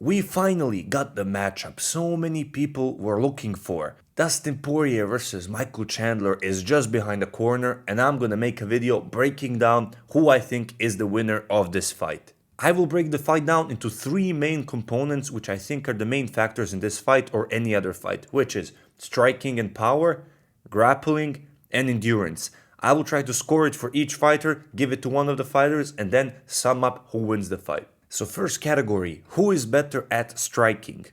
We finally got the matchup so many people were looking for. Dustin Poirier versus Michael Chandler is just behind the corner, and I'm gonna make a video breaking down who I think is the winner of this fight. I will break the fight down into three main components which I think are the main factors in this fight or any other fight, which is striking and power, grappling, and endurance. I will try to score it for each fighter, give it to one of the fighters, and then sum up who wins the fight. So first category, who is better at striking?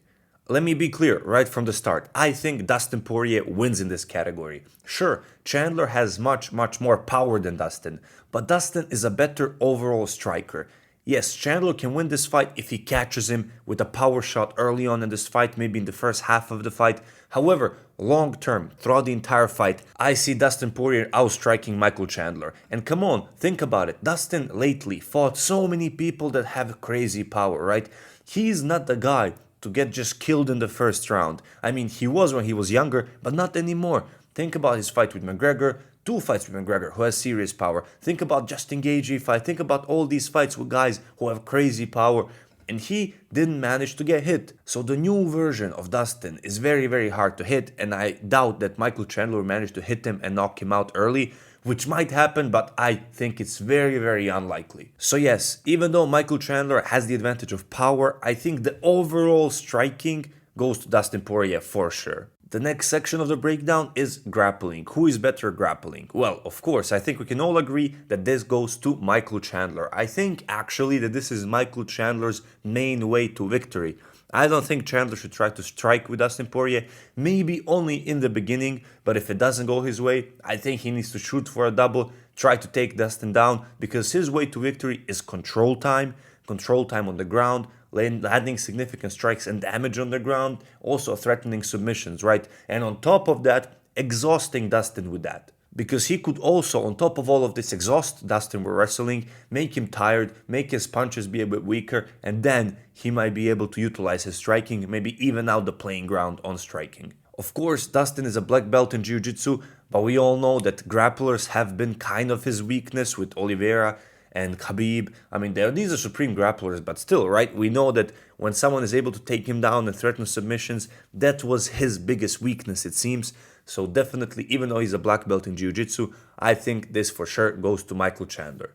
Let me be clear right from the start. I think Dustin Poirier wins in this category. Sure, Chandler has much more power than Dustin, but Dustin is a better overall striker. Yes, Chandler can win this fight if he catches him with a power shot early on in this fight, maybe in the first half of the fight. However, long term, throughout the entire fight, I see Dustin Poirier outstriking Michael Chandler. And come on, think about it. Dustin lately fought so many people that have crazy power, right? He's not the guy to get just killed in the first round. I mean, he was when he was younger, but not anymore. Think about his fight with McGregor, two fights with McGregor who has serious power. Think about Justin Gaethje fight. Think about all these fights with guys who have crazy power. And he didn't manage to get hit. So the new version of Dustin is very hard to hit. And I doubt that Michael Chandler managed to hit him and knock him out early, which might happen, but I think it's very unlikely. So yes, even though Michael Chandler has the advantage of power, I think the overall striking goes to Dustin Poirier for sure. The next section of the breakdown is grappling. Who is better at grappling? Well, of course, I think we can all agree that this goes to Michael Chandler. I think actually that this is Michael Chandler's main way to victory. I don't think Chandler should try to strike with Dustin Poirier, maybe only in the beginning, but if it doesn't go his way, I think he needs to shoot for a double, try to take Dustin down, because his way to victory is control time on the ground, landing significant strikes and damage on the ground, also threatening submissions, right? And on top of that, exhausting Dustin with that. Because he could also, on top of all of this, exhaust Dustin with wrestling, make him tired, make his punches be a bit weaker, and then he might be able to utilize his striking, maybe even out the playing ground on striking. Of course, Dustin is a black belt in Jiu-Jitsu, but we all know that grapplers have been kind of his weakness with Oliveira and Khabib. I mean, these are supreme grapplers, but still, right? We know that when someone is able to take him down and threaten submissions, that was his biggest weakness, it seems. So definitely, even though he's a black belt in Jiu-Jitsu, I think this for sure goes to Michael Chandler.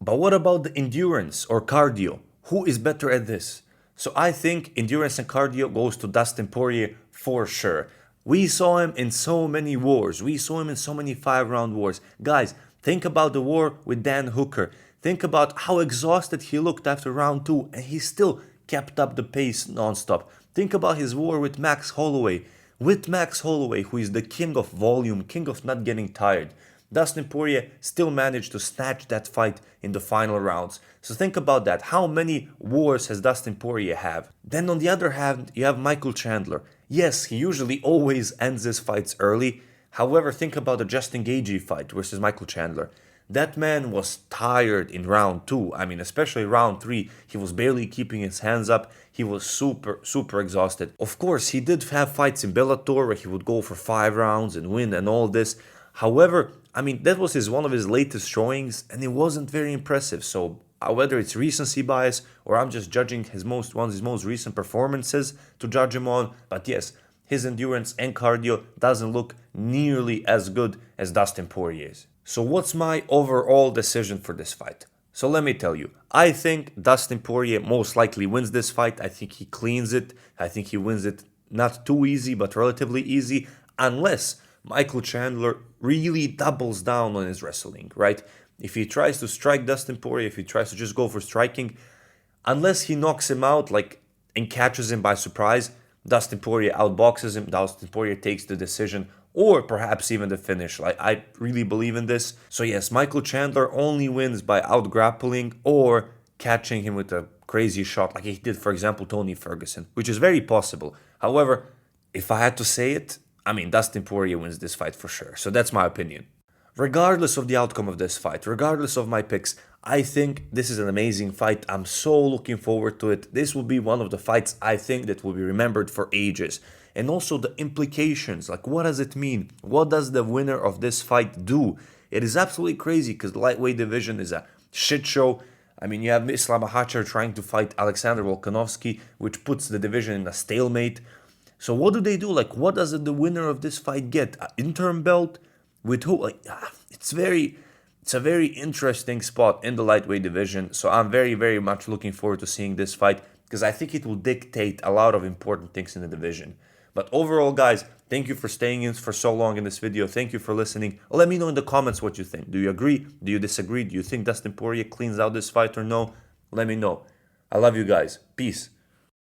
But what about the endurance or cardio? Who is better at this? So I think endurance and cardio goes to Dustin Poirier for sure. We saw him in so many wars. We saw him in so many 5-round wars. Guys, think about the war with Dan Hooker. Think about how exhausted he looked after round 2, and he still kept up the pace non-stop. Think about his war with Max Holloway. With Max Holloway, who is the king of volume, king of not getting tired, Dustin Poirier still managed to snatch that fight in the final rounds. So think about that. How many wars has Dustin Poirier have? Then on the other hand, you have Michael Chandler. Yes, he usually always ends his fights early. However, think about the Justin Gaethje fight versus Michael Chandler. That man was tired in round 2. I mean, especially round 3, he was barely keeping his hands up. He was super exhausted. Of course, he did have fights in Bellator where he would go for 5 rounds and win and all this. However, I mean, that was one of his latest showings, and it wasn't very impressive. So whether it's recency bias or I'm just judging one of his most recent performances to judge him on, but yes, his endurance and cardio doesn't look nearly as good as Dustin Poirier's. So what's my overall decision for this fight? So let me tell you, I think Dustin Poirier most likely wins this fight. I think he cleans it. I think he wins it not too easy, but relatively easy, unless Michael Chandler really doubles down on his wrestling, right? If he tries to strike Dustin Poirier, if he tries to just go for striking, unless he knocks him out and catches him by surprise, Dustin Poirier outboxes him, Dustin Poirier takes the decision, or perhaps even the finish. I really believe in this. So yes, Michael Chandler only wins by out-grappling or catching him with a crazy shot like he did, for example, Tony Ferguson, which is very possible. However, if I had to say it, I mean, Dustin Poirier wins this fight for sure. So that's my opinion. Regardless of the outcome of this fight, regardless of my picks, I think this is an amazing fight. I'm so looking forward to it. This will be one of the fights I think that will be remembered for ages. And also the implications, what does it mean? What does the winner of this fight do? It is absolutely crazy because the lightweight division is a shit show. I mean, you have Islam Makhachev trying to fight Alexander Volkanovski, which puts the division in a stalemate. So what do they do? Like, what does the winner of this fight get? An interim belt with who? Like, it's a very interesting spot in the lightweight division. So I'm very, very much looking forward to seeing this fight because I think it will dictate a lot of important things in the division. But overall, guys, thank you for staying in for so long in this video. Thank you for listening. Let me know in the comments what you think. Do you agree? Do you disagree? Do you think Dustin Poirier cleans out this fight or no? Let me know. I love you guys. Peace.